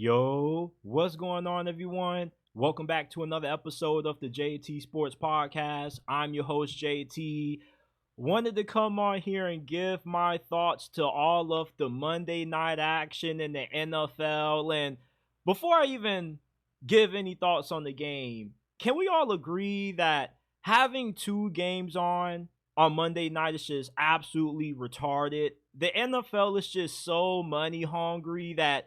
Yo, what's going on, everyone? Welcome back to another episode of the JT Sports Podcast. I'm your host, JT. Wanted to come on here and give my thoughts to all of the Monday night action in the NFL. And before I even give any thoughts on the game, can we all agree that having two games on Monday night is just absolutely retarded? The NFL is just so money hungry that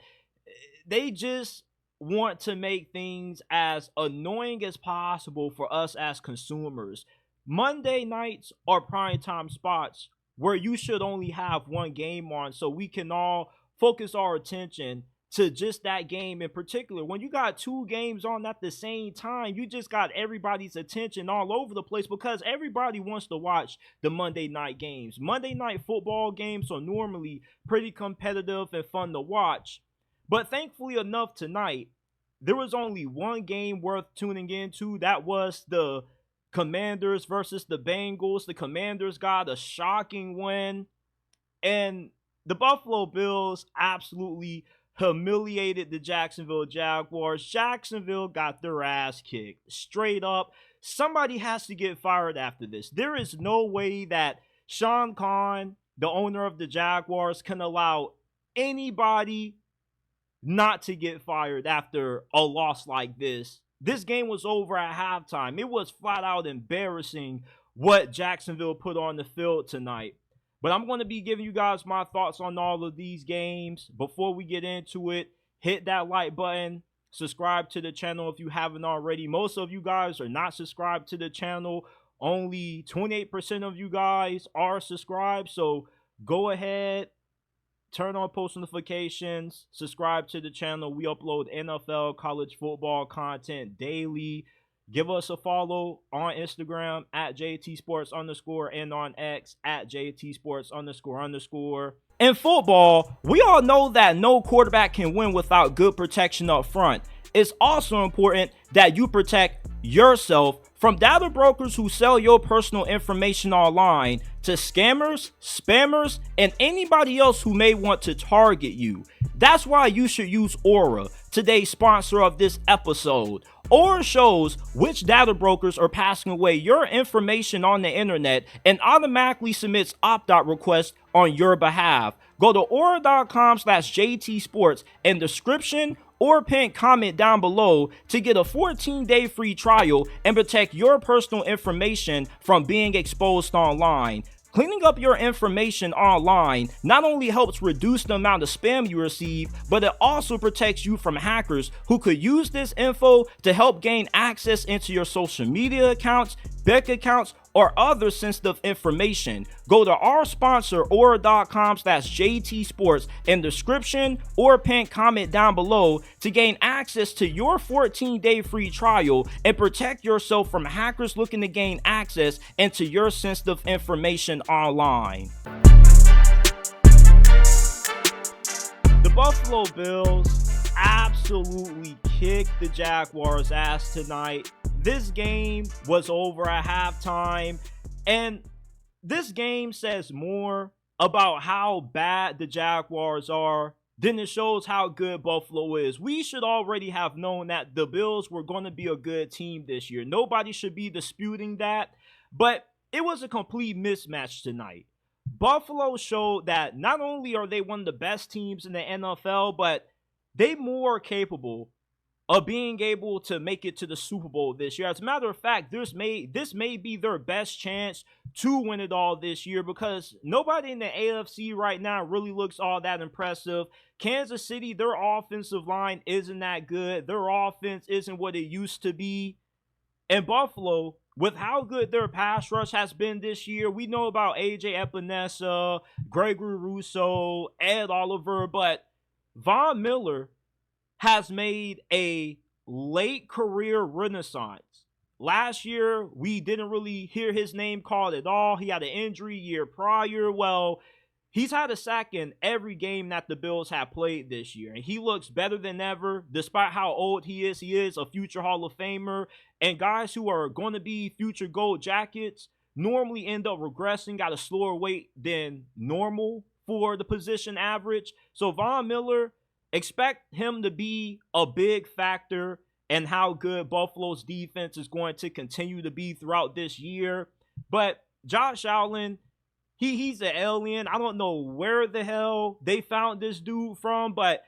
they just want to make things as annoying as possible for us as consumers. Monday nights are primetime spots where you should only have one game on so we can all focus our attention to just that game in particular. When you got two games on at the same time, you just got everybody's attention all over the place because everybody wants to watch the Monday night games. Monday night football games are normally pretty competitive and fun to watch. But thankfully enough tonight, there was only one game worth tuning into. That was the Commanders versus the Bengals. The Commanders got a shocking win. And the Buffalo Bills absolutely humiliated the Jacksonville Jaguars. Jacksonville got their ass kicked. Straight up, somebody has to get fired after this. There is no way that Sean Khan, the owner of the Jaguars, can allow anybody not to get fired after a loss like this. This game was over at halftime. It was flat out embarrassing what Jacksonville put on the field tonight. But I'm going to be giving you guys my thoughts on all of these games. Before we get into it, hit that like button. Subscribe to the channel if you haven't already. Most of you guys are not subscribed to the channel. Only 28% of you guys are subscribed. So go ahead. Turn on post notifications, subscribe to the channel. We upload NFL, college football content daily. Give us a follow on Instagram at JTSports_ and on X at JTSports__. In football, we all know that no quarterback can win without good protection up front. It's also important that you protect yourself from data brokers who sell your personal information online to scammers, spammers, and anybody else who may want to target you. That's why you should use Aura, today's sponsor of this episode. Aura shows which data brokers are passing away your information on the internet and automatically submits opt-out requests on your behalf. Go to aura.com/JTSports in description or pin comment down below to get a 14-day free trial and protect your personal information from being exposed online. Cleaning up your information online not only helps reduce the amount of spam you receive, but it also protects you from hackers who could use this info to help gain access into your social media accounts, bank accounts, or other sensitive information. Go to our sponsor, aura.com/JTSports in description or pin comment down below to gain access to your 14-day free trial and protect yourself from hackers looking to gain access into your sensitive information online. The Buffalo Bills absolutely kicked the Jaguars' ass tonight. This game was over at halftime, and this game says more about how bad the Jaguars are than it shows how good Buffalo is. We should already have known that the Bills were going to be a good team this year. Nobody should be disputing that, but it was a complete mismatch tonight. Buffalo showed that not only are they one of the best teams in the NFL, but they more capable of being able to make it to the Super Bowl this year. As a matter of fact, this may be their best chance to win it all this year because nobody in the AFC right now really looks all that impressive. Kansas City, their offensive line isn't that good. Their offense isn't what it used to be. And Buffalo, with how good their pass rush has been this year, we know about AJ Epinesa, Gregory Rousseau, Ed Oliver, but Von Miller has made a late career renaissance. Last year, we didn't really hear his name called at all. He had an injury year prior. Well, he's had a sack in every game that the Bills have played this year, and he looks better than ever. Despite how old he is a future Hall of Famer, and guys who are going to be future Gold Jackets normally end up regressing at a slower rate than normal for the position average. So Von Miller expect him to be a big factor in how good Buffalo's defense is going to continue to be throughout this year. But Josh Allen, he's an alien. I don't know where the hell they found this dude from, but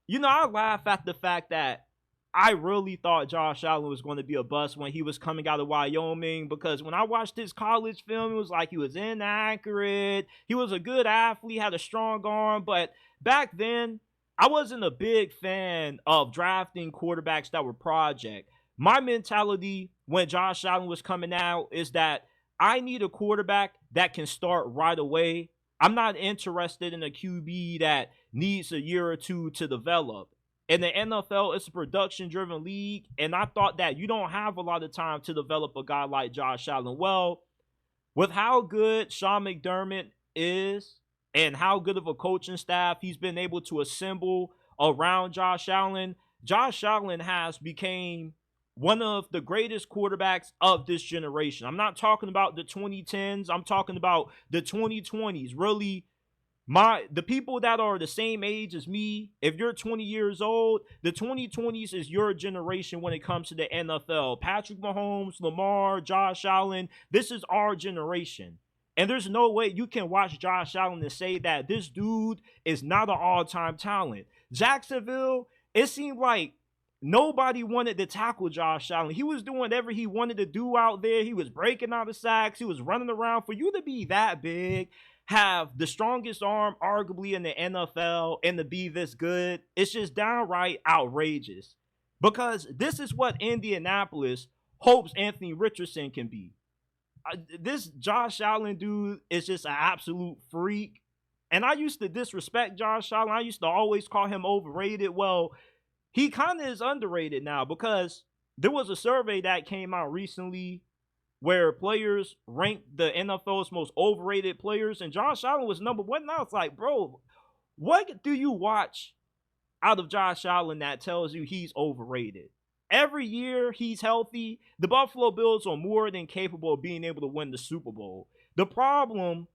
I laugh at the fact that I really thought Josh Allen was going to be a bust when he was coming out of Wyoming, because when I watched his college film, it was like he was inaccurate. He was a good athlete, had a strong arm, but back then, I wasn't a big fan of drafting quarterbacks that were project. My mentality when Josh Allen was coming out is that I need a quarterback that can start right away. I'm not interested in a QB that needs a year or two to develop. In the NFL, it's a production-driven league, and I thought that you don't have a lot of time to develop a guy like Josh Allen. Well, with how good Sean McDermott is and how good of a coaching staff he's been able to assemble around Josh Allen has become one of the greatest quarterbacks of this generation. I'm not talking about the 2010s. I'm talking about the 2020s. Really, the people that are the same age as me, if you're 20 years old, the 2020s is your generation when it comes to the NFL. Patrick Mahomes, Lamar, Josh Allen, this is our generation. And there's no way you can watch Josh Allen and say that this dude is not an all-time talent. Jacksonville, it seemed like nobody wanted to tackle Josh Allen. He was doing whatever he wanted to do out there. He was breaking out of sacks. He was running around. For you to be that big, have the strongest arm arguably in the NFL, and to be this good, it's just downright outrageous. Because this is what Indianapolis hopes Anthony Richardson can be. This Josh Allen dude is just an absolute freak. And I used to disrespect Josh Allen. I used to always call him overrated. Well, he kind of is underrated now, because there was a survey that came out recently where players ranked the NFL's most overrated players, and Josh Allen was number one. Now it's like, bro, what do you watch out of Josh Allen that tells you he's overrated? Every year he's healthy, the Buffalo Bills are more than capable of being able to win the Super Bowl. The problem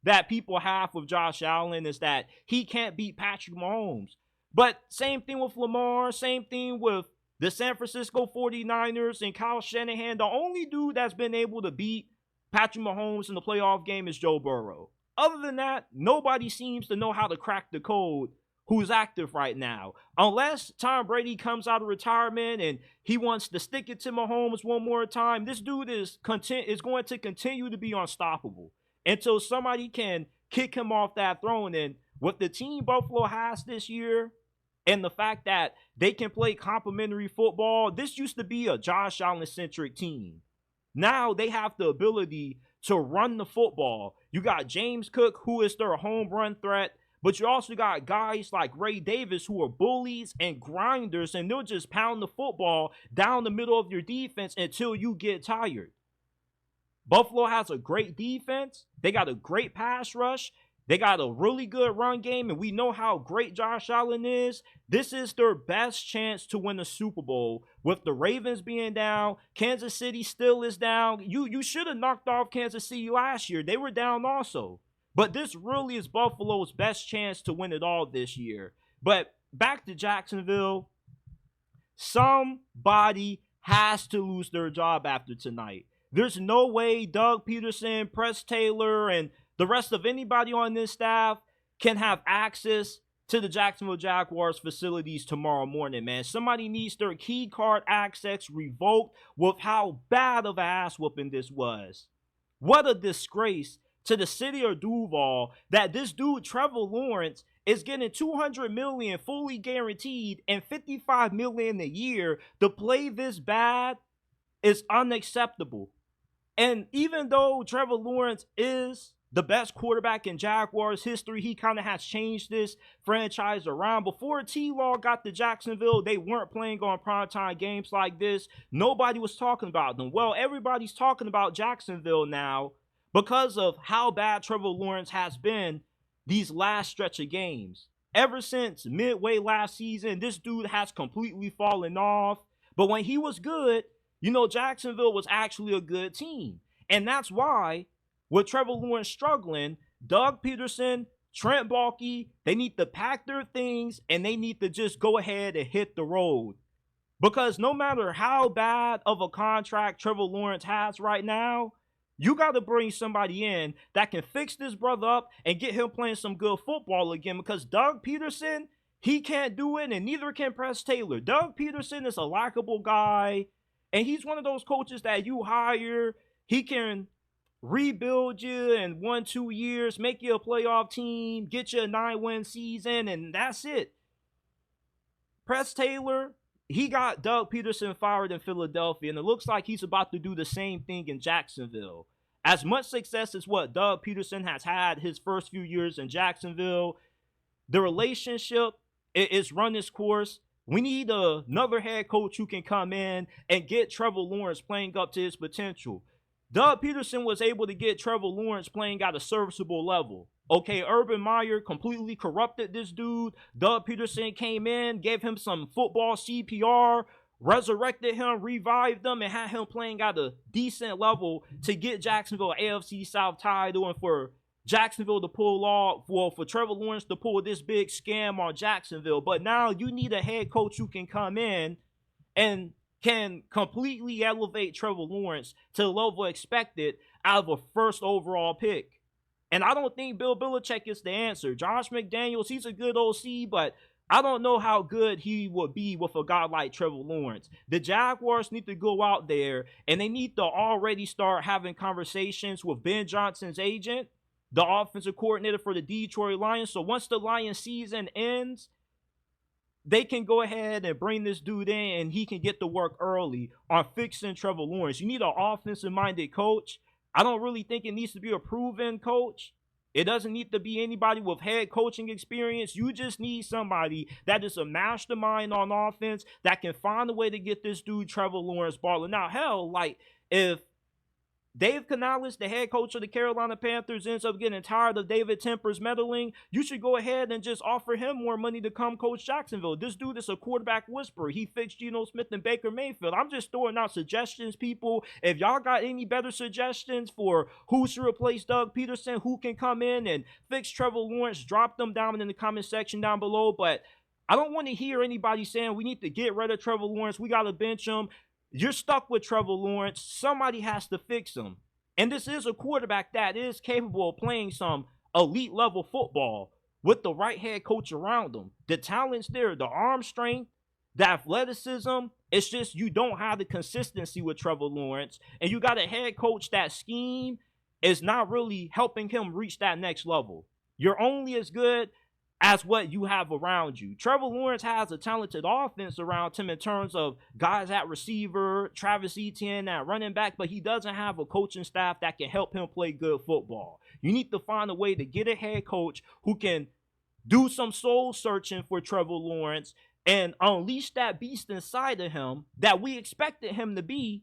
that people have with Josh Allen is that he can't beat Patrick Mahomes. But same thing with Lamar, same thing with the San Francisco 49ers and Kyle Shanahan. The only dude that's been able to beat Patrick Mahomes in the playoff game is Joe Burrow. Other than that, nobody seems to know how to crack the code who's active right now. Unless Tom Brady comes out of retirement and he wants to stick it to Mahomes one more time, this dude is going to continue to be unstoppable until somebody can kick him off that throne. And with the team Buffalo has this year, and the fact that they can play complementary football, this used to be a Josh Allen-centric team. Now they have the ability to run the football. You got James Cook, who is their home run threat, but you also got guys like Ray Davis, who are bullies and grinders, and they'll just pound the football down the middle of your defense until you get tired. Buffalo has a great defense. They got a great pass rush. They got a really good run game, and we know how great Josh Allen is. This is their best chance to win the Super Bowl. With the Ravens being down, Kansas City still is down. You should have knocked off Kansas City last year. They were down also. But this really is Buffalo's best chance to win it all this year. But back to Jacksonville, somebody has to lose their job after tonight. There's no way Doug Pederson, Press Taylor, and the rest of anybody on this staff can have access to the Jacksonville Jaguars facilities tomorrow morning, man. Somebody needs their key card access revoked with how bad of an ass whooping this was. What a disgrace to the city of Duval that this dude, Trevor Lawrence, is getting $200 million fully guaranteed and $55 million a year to play this bad is unacceptable. And even though Trevor Lawrence is the best quarterback in Jaguars history, he kind of has changed this franchise around. Before T-Law got to Jacksonville, they weren't playing on primetime games like this. Nobody was talking about them. Well, everybody's talking about Jacksonville now because of how bad Trevor Lawrence has been these last stretch of games. Ever since midway last season, this dude has completely fallen off. But when he was good, Jacksonville was actually a good team. And that's why, with Trevor Lawrence struggling, Doug Pederson Trent Baalke, they need to pack their things and they need to just go ahead and hit the road. Because no matter how bad of a contract Trevor Lawrence has right now, you got to bring somebody in that can fix this brother up and get him playing some good football again. Because Doug Pederson, he can't do it, and neither can Press Taylor. Doug Pederson is a likable guy, and he's one of those coaches that you hire. He can rebuild you in 1-2 years, make you a playoff team, get you a 9-win season, and that's it. Press Taylor, he got Doug Pederson fired in Philadelphia, and it looks like he's about to do the same thing in Jacksonville. As much success as what Doug Pederson has had his first few years in Jacksonville, the relationship is run its course. We need another head coach who can come in and get Trevor Lawrence playing up to his potential. Doug Pederson was able to get Trevor Lawrence playing at a serviceable level. Okay, Urban Meyer completely corrupted this dude. Doug Pederson came in, gave him some football CPR, resurrected him, revived him, and had him playing at a decent level to get Jacksonville an AFC South title and for Jacksonville to pull off, well, for Trevor Lawrence to pull this big scam on Jacksonville. But now you need a head coach who can come in and can completely elevate Trevor Lawrence to the level expected out of a first overall pick. And I don't think Bill Belichick is the answer. Josh McDaniels, he's a good OC, but I don't know how good he would be with a guy like Trevor Lawrence. The Jaguars need to go out there, and they need to already start having conversations with Ben Johnson's agent, the offensive coordinator for the Detroit Lions. So once the Lions season ends, they can go ahead and bring this dude in, and he can get to work early on fixing Trevor Lawrence. You need an offensive-minded coach. I don't really think it needs to be a proven coach. It doesn't need to be anybody with head coaching experience. You just need somebody that is a mastermind on offense that can find a way to get this dude Trevor Lawrence balling. Now, hell, like if Dave Canales, the head coach of the Carolina Panthers, ends up getting tired of David Temper's meddling, you should go ahead and just offer him more money to come coach Jacksonville. This dude is a quarterback whisperer. He fixed Geno Smith and Baker Mayfield. I'm just throwing out suggestions, people. If y'all got any better suggestions for who should replace Doug Pederson, who can come in and fix Trevor Lawrence, drop them down in the comment section down below. But I don't want to hear anybody saying we need to get rid of Trevor Lawrence. We got to bench him. You're stuck with Trevor Lawrence. Somebody has to fix him. And this is a quarterback that is capable of playing some elite level football with the right head coach around him. The talent's there, the arm strength, the athleticism. It's just you don't have the consistency with Trevor Lawrence. And you got a head coach that scheme is not really helping him reach that next level. You're only as good as what you have around you. Trevor Lawrence has a talented offense around him in terms of guys at receiver, Travis Etienne at running back, but he doesn't have a coaching staff that can help him play good football. You need to find a way to get a head coach who can do some soul searching for Trevor Lawrence and unleash that beast inside of him that we expected him to be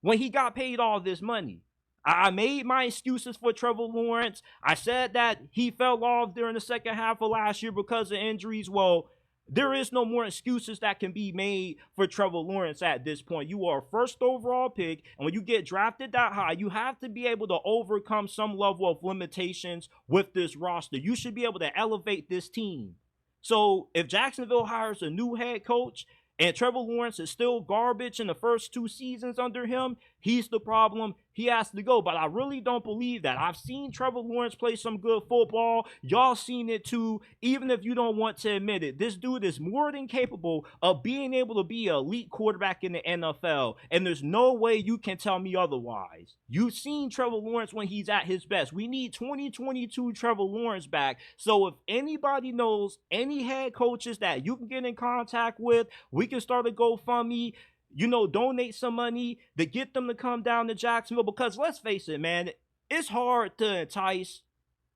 when he got paid all this money. I made my excuses for Trevor Lawrence. I said that he fell off during the second half of last year because of injuries. Well, there is no more excuses that can be made for Trevor Lawrence at this point. You are a first overall pick, and when you get drafted that high, you have to be able to overcome some level of limitations with this roster. You should be able to elevate this team. So if Jacksonville hires a new head coach and Trevor Lawrence is still garbage in the first 2 seasons under him, he's the problem. He has to go. But I really don't believe that. I've seen Trevor Lawrence play some good football. Y'all seen it too, even if you don't want to admit it. This dude is more than capable of being able to be an elite quarterback in the NFL. And there's no way you can tell me otherwise. You've seen Trevor Lawrence when he's at his best. We need 2022 Trevor Lawrence back. So if anybody knows any head coaches that you can get in contact with, we can start a GoFundMe. Donate some money to get them to come down to Jacksonville, because let's face it, man, it's hard to entice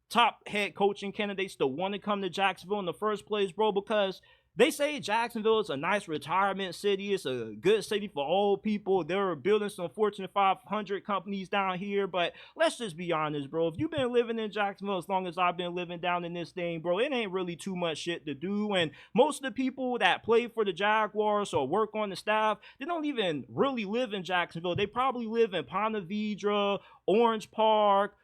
top head coaching candidates to want to come to Jacksonville in the first place, bro, because they say Jacksonville is a nice retirement city. It's a good city for old people. They're building some Fortune 500 companies down here. But let's just be honest, bro. If you've been living in Jacksonville as long as I've been living down in this thing, bro, it ain't really too much shit to do. And most of the people that play for the Jaguars or work on the staff, they don't even really live in Jacksonville. They probably live in Ponte Vedra, Orange Park,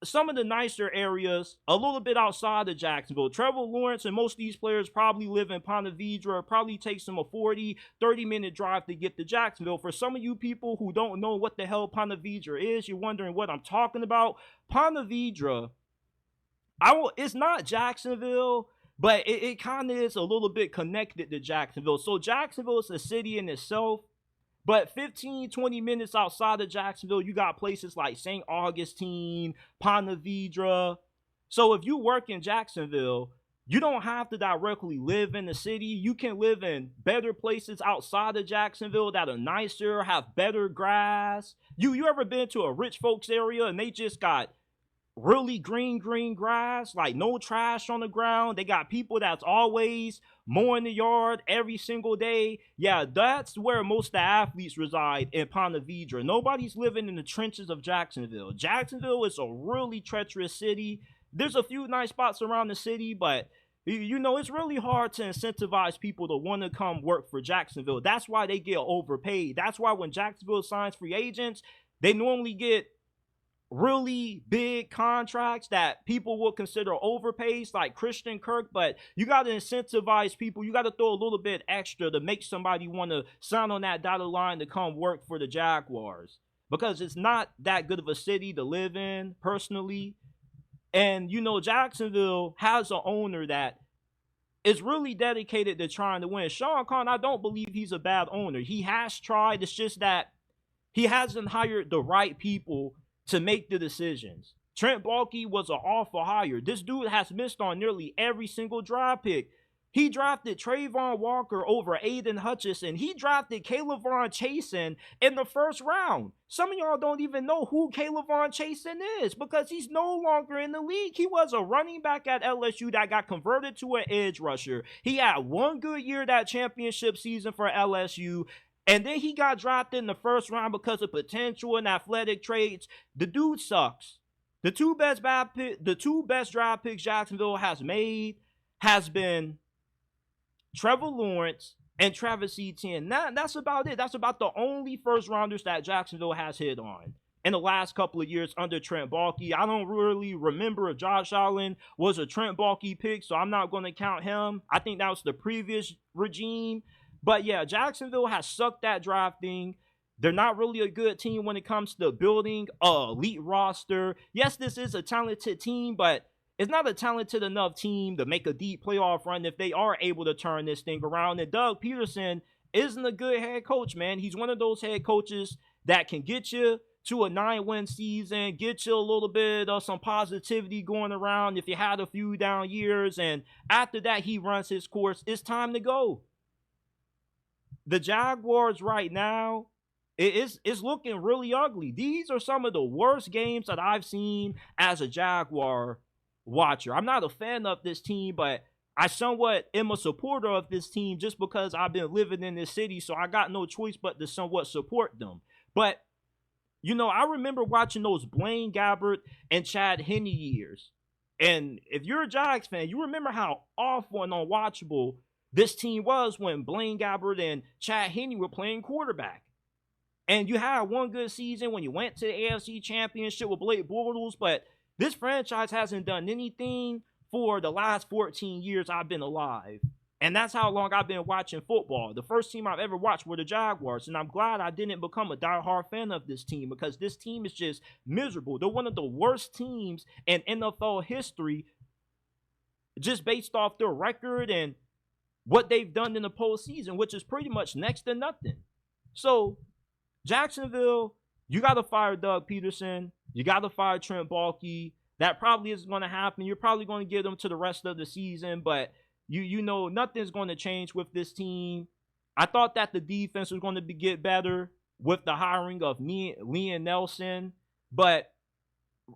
some of the nicer areas a little bit outside of Jacksonville. Trevor Lawrence and most of these players probably live in Ponte Vedra. It probably takes them a 30-minute drive to get to Jacksonville. For some of you people who don't know what the hell Ponte Vedra is, you're wondering what I'm talking about. Ponte Vedra, it's not Jacksonville, but it kind of is a little bit connected to Jacksonville. So Jacksonville is a city in itself. But 15, 20 minutes outside of Jacksonville, you got places like St. Augustine, Ponte Vedra. So if you work in Jacksonville, you don't have to directly live in the city. You can live in better places outside of Jacksonville that are nicer, have better grass. You ever been to a rich folks area and they just got really green grass, like no trash on the ground? They got people that's always mowing the yard every single day. Yeah, that's where most of the athletes reside, in Ponte Vedra. Nobody's living in the trenches of Jacksonville. Jacksonville is a really treacherous city. There's a few nice spots around the city, but it's really hard to incentivize people to want to come work for Jacksonville. That's why they get overpaid. That's why when Jacksonville signs free agents, they normally get really big contracts that people would consider overpays, like Christian Kirk. But you got to incentivize people. You got to throw a little bit extra to make somebody want to sign on that dotted line to come work for the Jaguars, because it's not that good of a city to live in personally. And Jacksonville has an owner that is really dedicated to trying to win. Sean Khan, I don't believe he's a bad owner. He has tried. It's just that he hasn't hired the right people to make the decisions. Trent Baalke was an awful hire. This dude has missed on nearly every single draft pick. He drafted Trayvon Walker over Aiden Hutchinson. He drafted Kayvon Chasen in the first round. Some of y'all don't even know who Kayvon Chasen is because he's no longer in the league. He was a running back at LSU that got converted to an edge rusher. He had one good year that championship season for LSU. And then he got drafted in the first round because of potential and athletic traits. The dude sucks. The two best draft picks Jacksonville has made has been Trevor Lawrence and Travis Etienne. That's about it. That's about the only first rounders that Jacksonville has hit on in the last couple of years under Trent Baalke. I don't really remember if Josh Allen was a Trent Baalke pick, so I'm not going to count him. I think that was the previous regime. But yeah, Jacksonville has sucked at drafting. They're not really a good team when it comes to building an elite roster. Yes, this is a talented team, but it's not a talented enough team to make a deep playoff run if they are able to turn this thing around. And Doug Pederson isn't a good head coach, man. He's one of those head coaches that can get you to a 9-win season, get you a little bit of some positivity going around if you had a few down years. And after that, he runs his course. It's time to go. The Jaguars right now, it's looking really ugly. These are some of the worst games that I've seen as a Jaguar watcher. I'm not a fan of this team, but I somewhat am a supporter of this team just because I've been living in this city, so I got no choice but to somewhat support them. But, I remember watching those Blaine Gabbert and Chad Henne years. And if you're a Jags fan, you remember how awful and unwatchable this team was when Blaine Gabbert and Chad Henne were playing quarterback. And you had one good season when you went to the AFC Championship with Blake Bortles, but this franchise hasn't done anything for the last 14 years I've been alive. And that's how long I've been watching football. The first team I've ever watched were the Jaguars, and I'm glad I didn't become a diehard fan of this team because this team is just miserable. They're one of the worst teams in NFL history just based off their record and what they've done in the postseason, which is pretty much next to nothing. So, Jacksonville, you got to fire Doug Pederson. You got to fire Trent Baalke. That probably isn't going to happen. You're probably going to get them to the rest of the season, but nothing's going to change with this team. I thought that the defense was going to get better with the hiring of Liam Nelson,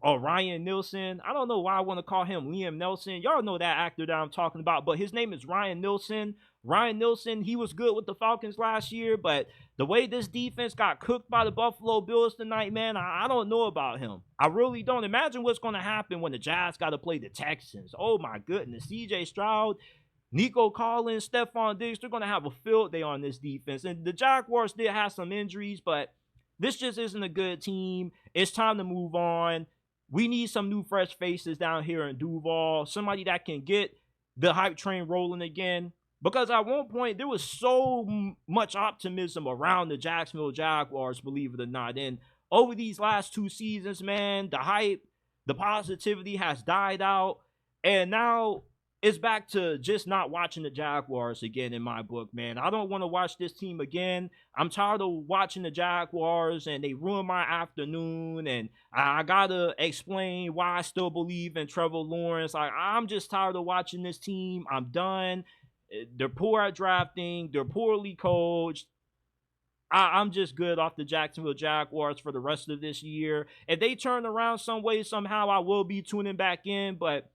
or Ryan Nielsen. I don't know why I want to call him Liam Nelson. Y'all know that actor that I'm talking about, but his name is Ryan Nielsen. Ryan Nielsen, he was good with the Falcons last year, but the way this defense got cooked by the Buffalo Bills tonight, man, I don't know about him. I really don't. Imagine what's going to happen when the Jags got to play the Texans. Oh, my goodness. C.J. Stroud, Nico Collins, Stephon Diggs, they're going to have a field day on this defense. And the Jaguars did have some injuries, but this just isn't a good team. It's time to move on. We need some new fresh faces down here in Duval, somebody that can get the hype train rolling again. Because at one point, there was so much optimism around the Jacksonville Jaguars, believe it or not. And over these last 2 seasons, man, the hype, the positivity has died out. And now it's back to just not watching the Jaguars again in my book, man. I don't want to watch this team again. I'm tired of watching the Jaguars, and they ruin my afternoon. And I got to explain why I still believe in Trevor Lawrence. I'm just tired of watching this team. I'm done. They're poor at drafting. They're poorly coached. I'm just good off the Jacksonville Jaguars for the rest of this year. If they turn around some way, somehow, I will be tuning back in. But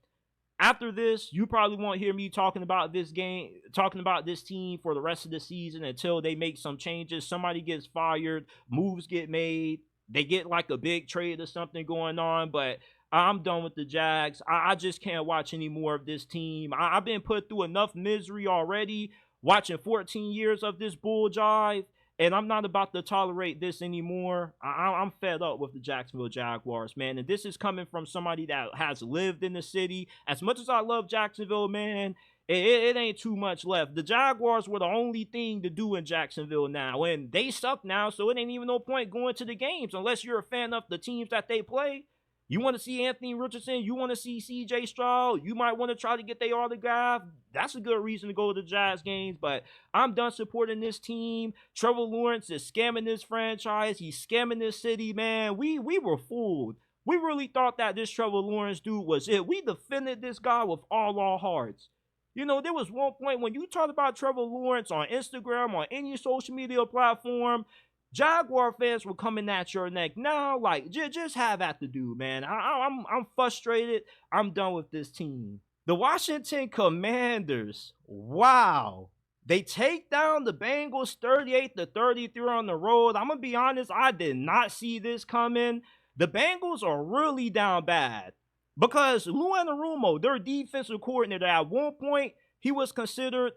after this, you probably won't hear me talking about this team for the rest of the season until they make some changes. Somebody gets fired, moves get made, they get like a big trade or something going on. But I'm done with the Jags. I just can't watch any more of this team. I've been put through enough misery already watching 14 years of this bull jive, and I'm not about to tolerate this anymore. I'm fed up with the Jacksonville Jaguars, man. And this is coming from somebody that has lived in the city. As much as I love Jacksonville, man, it ain't too much left. The Jaguars were the only thing to do in Jacksonville now, and they suck now, so it ain't even no point going to the games unless you're a fan of the teams that they play. You want to see Anthony Richardson, you want to see C.J. Stroud, you might want to try to get their autograph. That's a good reason to go to the Jazz games, but I'm done supporting this team. Trevor Lawrence is scamming this franchise. He's scamming this city, man. We were fooled. We really thought that this Trevor Lawrence dude was it. We defended this guy with all our hearts. You know, there was one point when you talked about Trevor Lawrence on Instagram, on any social media platform, Jaguar fans were coming at your neck. Now, like, just have at the dude, man. I'm frustrated. I'm done with this team. The Washington Commanders, wow. They take down the Bengals 38-33 on the road. I'm going to be honest, I did not see this coming. The Bengals are really down bad because Lou Anarumo, their defensive coordinator, at one point, he was considered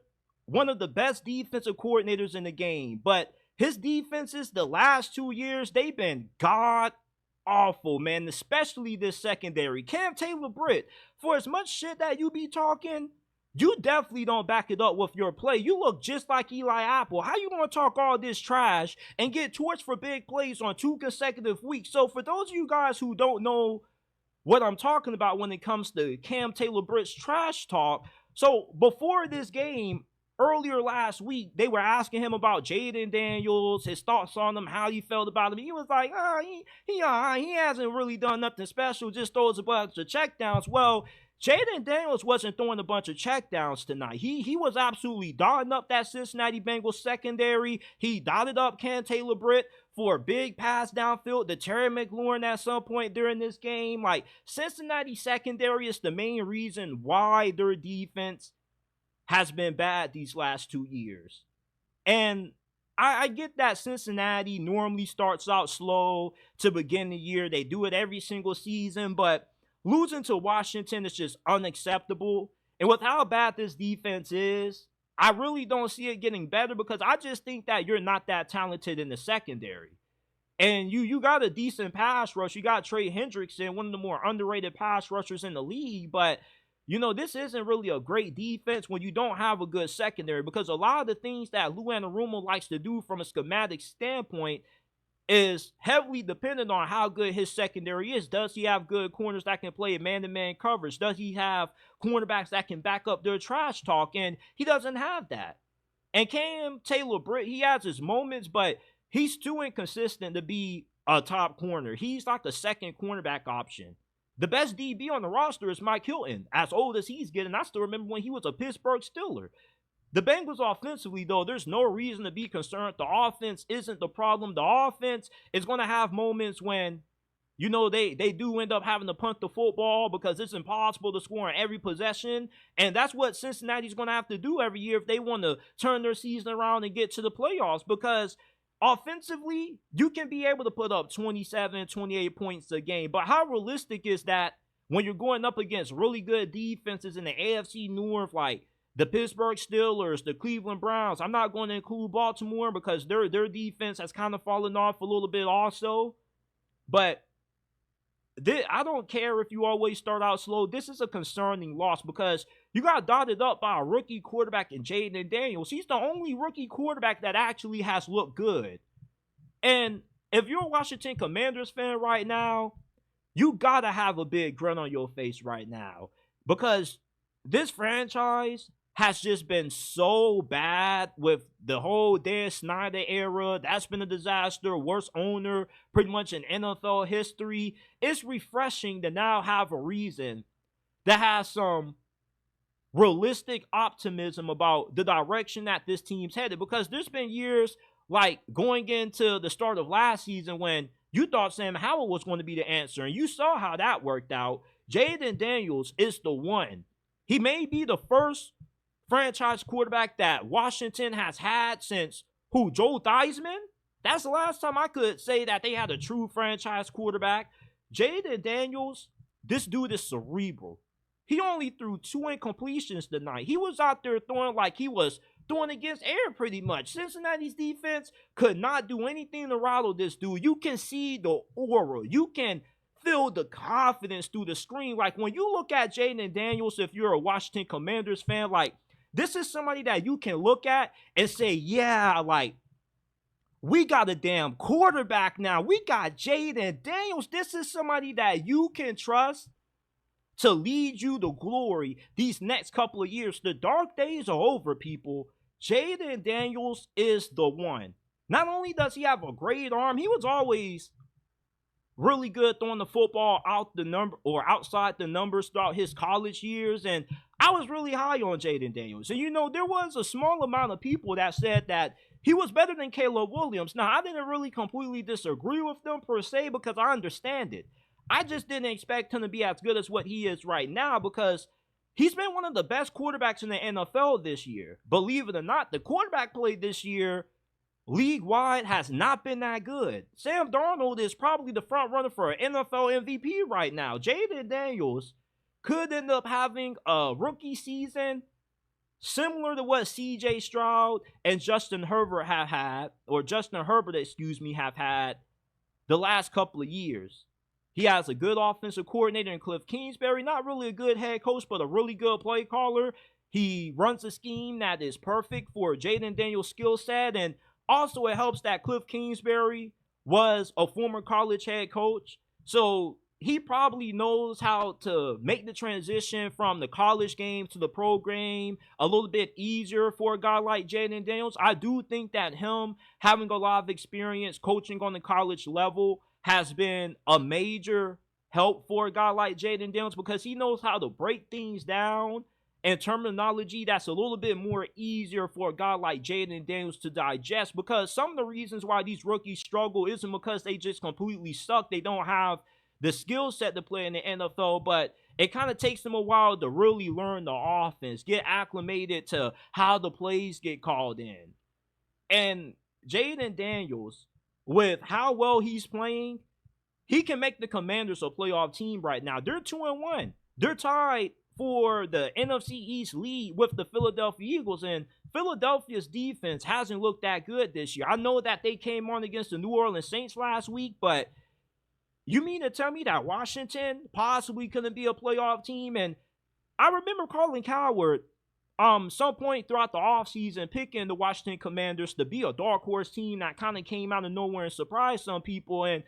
one of the best defensive coordinators in the game, but his defenses the last 2 years, they've been god awful, man, especially this secondary. Cam Taylor-Britt, for as much shit that you be talking, you definitely don't back it up with your play. You look just like Eli Apple. How you going to talk all this trash and get torched for big plays on 2 consecutive weeks? So for those of you guys who don't know what I'm talking about when it comes to Cam Taylor-Britt's trash talk, so before this game, earlier last week, they were asking him about Jayden Daniels, his thoughts on him, how he felt about him. He was like, he hasn't really done nothing special, just throws a bunch of checkdowns. Well, Jayden Daniels wasn't throwing a bunch of checkdowns tonight. He was absolutely dotting up that Cincinnati Bengals secondary. He dotted up Cam Taylor-Britt for a big pass downfield to Terry McLaurin at some point during this game. Like, Cincinnati secondary is the main reason why their defense has been bad these last 2 years. And I get that Cincinnati normally starts out slow to begin the year. They do it every single season, but losing to Washington is just unacceptable. And with how bad this defense is, I really don't see it getting better because I just think that you're not that talented in the secondary. And you got a decent pass rush. You got Trey Hendrickson, one of the more underrated pass rushers in the league, but you know, this isn't really a great defense when you don't have a good secondary because a lot of the things that Lou Anarumo likes to do from a schematic standpoint is heavily dependent on how good his secondary is. Does he have good corners that can play man-to-man coverage? Does he have cornerbacks that can back up their trash talk? And he doesn't have that. And Cam Taylor-Britt, he has his moments, but he's too inconsistent to be a top corner. He's like a second cornerback option. The best DB on the roster is Mike Hilton. As old as he's getting, I still remember when he was a Pittsburgh Steeler. The Bengals offensively, though, there's no reason to be concerned. The offense isn't the problem. The offense is going to have moments when, you know, they do end up having to punt the football because it's impossible to score on every possession. And that's what Cincinnati's going to have to do every year if they want to turn their season around and get to the playoffs because offensively, you can be able to put up 27, 28 points a game. But how realistic is that when you're going up against really good defenses in the AFC North, like the Pittsburgh Steelers, the Cleveland Browns? I'm not going to include Baltimore because their defense has kind of fallen off a little bit also. But I don't care if you always start out slow. This is a concerning loss because you got dotted up by a rookie quarterback in Jayden Daniels. He's the only rookie quarterback that actually has looked good. And if you're a Washington Commanders fan right now, you got to have a big grin on your face right now because this franchise has just been so bad with the whole Dan Snyder era. That's been a disaster. Worst owner pretty much in NFL history. It's refreshing to now have a reason that has some realistic optimism about the direction that this team's headed, because there's been years like going into the start of last season when you thought Sam Howell was going to be the answer, and you saw how that worked out. Jayden Daniels is the one. He may be the first franchise quarterback that Washington has had since who? Joe Theismann? That's the last time I could say that they had a true franchise quarterback. Jayden Daniels, this dude is cerebral. He only threw 2 incompletions tonight. He was out there throwing like he was throwing against air pretty much. Cincinnati's defense could not do anything to rattle this dude. You can see the aura. You can feel the confidence through the screen. Like when you look at Jayden Daniels, if you're a Washington Commanders fan, like this is somebody that you can look at and say, yeah, like we got a damn quarterback now. We got Jayden Daniels. This is somebody that you can trust to lead you to glory these next couple of years. The dark days are over, people. Jayden Daniels is the one. Not only does he have a great arm, he was always really good throwing the football out the number or outside the numbers throughout his college years. And I was really high on Jayden Daniels. And you know, there was a small amount of people that said that he was better than Caleb Williams. Now, I didn't really completely disagree with them per se because I understand it. I just didn't expect him to be as good as what he is right now because he's been one of the best quarterbacks in the NFL this year. Believe it or not, the quarterback play this year, league-wide, has not been that good. Sam Darnold is probably the front runner for an NFL MVP right now. Jayden Daniels could end up having a rookie season similar to what C.J. Stroud and Justin Herbert have had the last couple of years. He has a good offensive coordinator in Cliff Kingsbury, not really a good head coach, but a really good play caller. He runs a scheme that is perfect for Jayden Daniels' skill set, and also it helps that Cliff Kingsbury was a former college head coach, so he probably knows how to make the transition from the college game to the pro game a little bit easier for a guy like Jayden Daniels. I do think that him having a lot of experience coaching on the college level has been a major help for a guy like Jayden Daniels because he knows how to break things down in terminology that's a little bit more easier for a guy like Jayden Daniels to digest, because some of the reasons why these rookies struggle isn't because they just completely suck. They don't have the skill set to play in the NFL, but it kind of takes them a while to really learn the offense, get acclimated to how the plays get called in. And Jayden Daniels, with how well he's playing, he can make the Commanders a playoff team right now. They're 2-1. They're tied for the NFC East lead with the Philadelphia Eagles, and Philadelphia's defense hasn't looked that good this year. I know that they came on against the New Orleans Saints last week, but you mean to tell me that Washington possibly couldn't be a playoff team? And I remember Colin Cowherd some point throughout the offseason picking the Washington Commanders to be a dark horse team that kind of came out of nowhere and surprised some people. And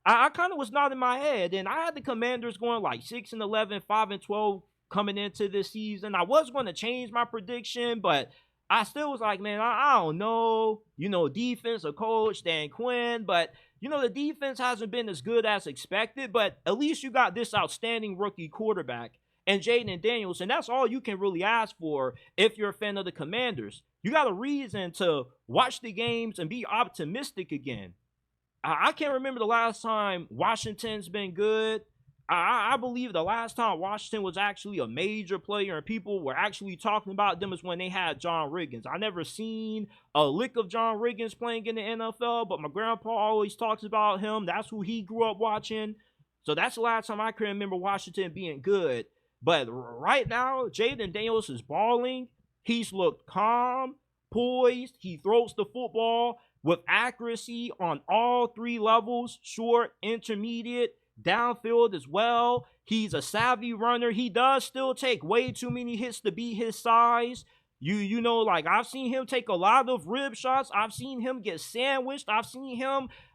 I kind of was nodding my head. And I had the Commanders going like 6-11, 5-12 coming into this season. I was going to change my prediction, but I still was like, man, I don't know. You know, defensive coach, Dan Quinn. But, you know, the defense hasn't been as good as expected. But at least you got this outstanding rookie quarterback and Jayden Daniels, and that's all you can really ask for if you're a fan of the Commanders. You got a reason to watch the games and be optimistic again. I can't remember the last time Washington's been good. I believe the last time Washington was actually a major player and people were actually talking about them is when they had John Riggins. I never seen a lick of John Riggins playing in the NFL, but my grandpa always talks about him. That's who he grew up watching. So that's the last time I can remember Washington being good. But right now, Jayden Daniels is balling. He's looked calm, poised. He throws the football with accuracy on all 3 levels, short, intermediate, downfield as well. He's a savvy runner. He does still take way too many hits to be his size. You know, like I've seen him take a lot of rib shots. I've seen him get sandwiched. I've seen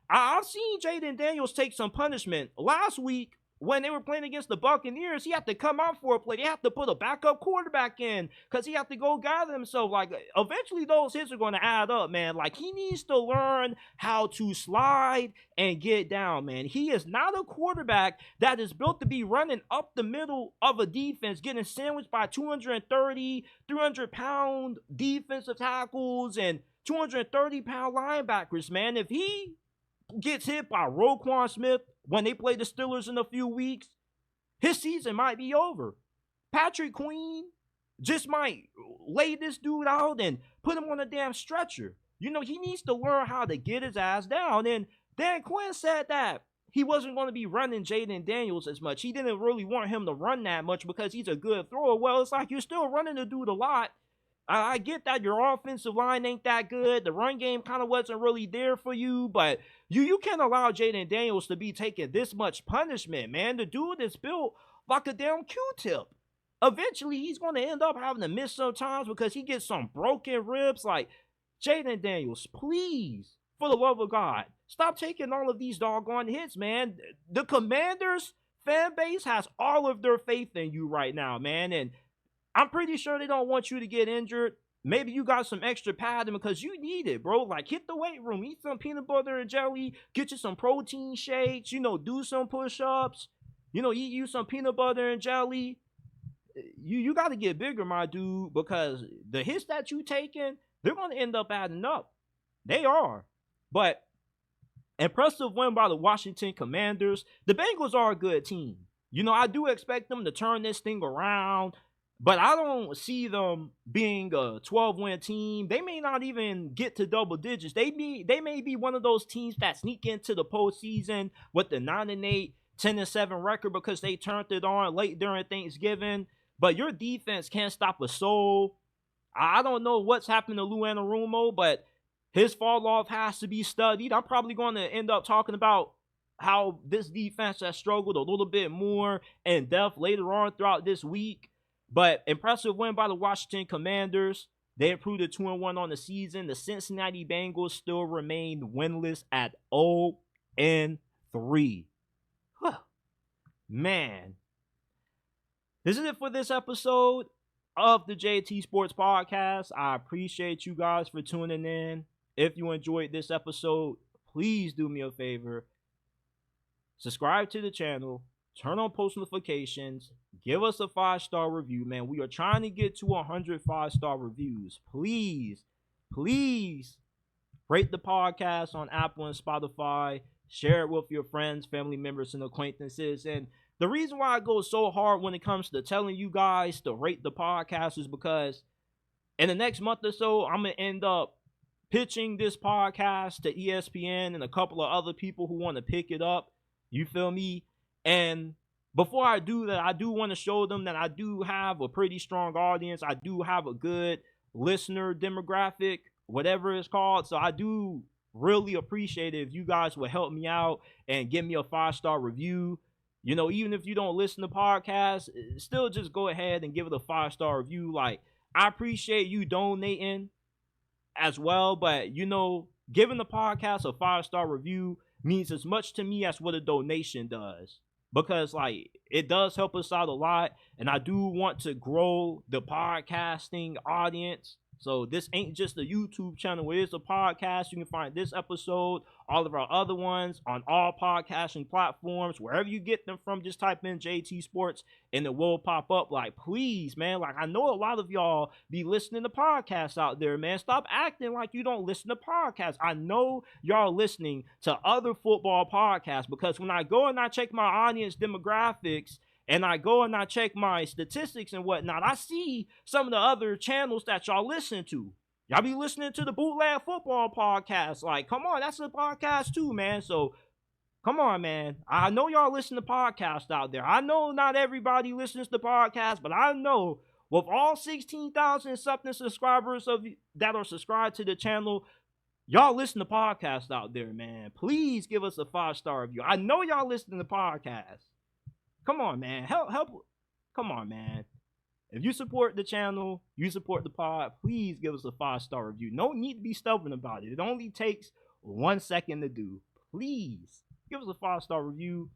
Jayden Daniels take some punishment. Last week, when they were playing against the Buccaneers, he had to come out for a play. They have to put a backup quarterback in because he had to go gather himself. Like, eventually those hits are going to add up, man. Like, he needs to learn how to slide and get down, man. He is not a quarterback that is built to be running up the middle of a defense, getting sandwiched by 230, 300-pound defensive tackles and 230-pound linebackers, man. If he gets hit by Roquan Smith when they play the Steelers in a few weeks, his season might be over. Patrick Queen just might lay this dude out and put him on a damn stretcher. You know, he needs to learn how to get his ass down. And Dan Quinn said that he wasn't going to be running Jayden Daniels as much. He didn't really want him to run that much because he's a good thrower. Well, it's like you're still running the dude a lot. I get that your offensive line ain't that good. The run game kind of wasn't really there for you, but you can't allow Jayden Daniels to be taking this much punishment, man. The dude is built like a damn Q-tip. Eventually, he's going to end up having to miss sometimes because he gets some broken ribs. Like, Jayden Daniels, please, for the love of God, stop taking all of these doggone hits, man. The Commanders fan base has all of their faith in you right now, man, and I'm pretty sure they don't want you to get injured. Maybe you got some extra padding because you need it, bro. Like, hit the weight room, eat some peanut butter and jelly, get you some protein shakes, you know, do some push-ups, you know, eat you some peanut butter and jelly. You got to get bigger, my dude, because the hits that you taking, they're going to end up adding up. They are. But impressive win by the Washington Commanders. The Bengals are a good team. You know, I do expect them to turn this thing around. But I don't see them being a 12-win team. They may not even get to double digits. They may be one of those teams that sneak into the postseason with the 9-8, 10-7 record because they turned it on late during Thanksgiving. But your defense can't stop a soul. I don't know what's happened to Lou Anarumo, but his fall off has to be studied. I'm probably going to end up talking about how this defense has struggled a little bit more in depth later on throughout this week. But impressive win by the Washington Commanders. They improved to 2-1 on the season. The Cincinnati Bengals still remain winless at 0-3. Man. This is it for this episode of the JT Sports Podcast. I appreciate you guys for tuning in. If you enjoyed this episode, please do me a favor. Subscribe to the channel. Turn on post notifications. Give us a 5-star review, man. We are trying to get to 100 5-star reviews. Please, please rate the podcast on Apple and Spotify. Share it with your friends, family members, and acquaintances. And the reason why I go so hard when it comes to telling you guys to rate the podcast is because in the next month or so, I'm going to end up pitching this podcast to ESPN and a couple of other people who want to pick it up. You feel me? And before I do that, I do want to show them that I do have a pretty strong audience. I do have a good listener demographic, whatever it's called. So I do really appreciate it if you guys would help me out and give me a 5-star review. You know, even if you don't listen to podcasts, still just go ahead and give it a 5-star review. Like, I appreciate you donating as well. But, you know, giving the podcast a 5-star review means as much to me as what a donation does. Because, like, it does help us out a lot. And I do want to grow the podcasting audience. So this ain't just a YouTube channel. It is a podcast. You can find this episode, all of our other ones on all podcasting platforms. Wherever you get them from, just type in JT Sports and it will pop up. Like, please, man. Like, I know a lot of y'all be listening to podcasts out there, man. Stop acting like you don't listen to podcasts. I know y'all listening to other football podcasts because when I go and I check my audience demographics, and I go and I check my statistics and whatnot, I see some of the other channels that y'all listen to. Y'all be listening to the Bootleg Football Podcast. Like, come on, that's a podcast too, man. So, come on, man. I know y'all listen to podcasts out there. I know not everybody listens to podcasts, but I know with all 16,000 something subscribers that are subscribed to the channel, Y'all listen to podcasts out there, man. Please give us a 5-star review. I know y'all listen to podcasts. Come on, man. Help. Come on, man. If you support the channel, you support the pod, please give us a 5-star review. No need to be stubborn about it. It only takes 1 second to do. Please give us a 5-star review.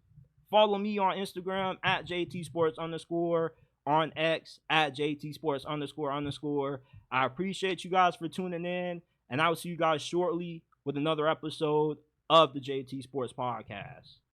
Follow me on Instagram at JTSports_, on X at JTSports__. I appreciate you guys for tuning in, and I will see you guys shortly with another episode of the JT Sports Podcast.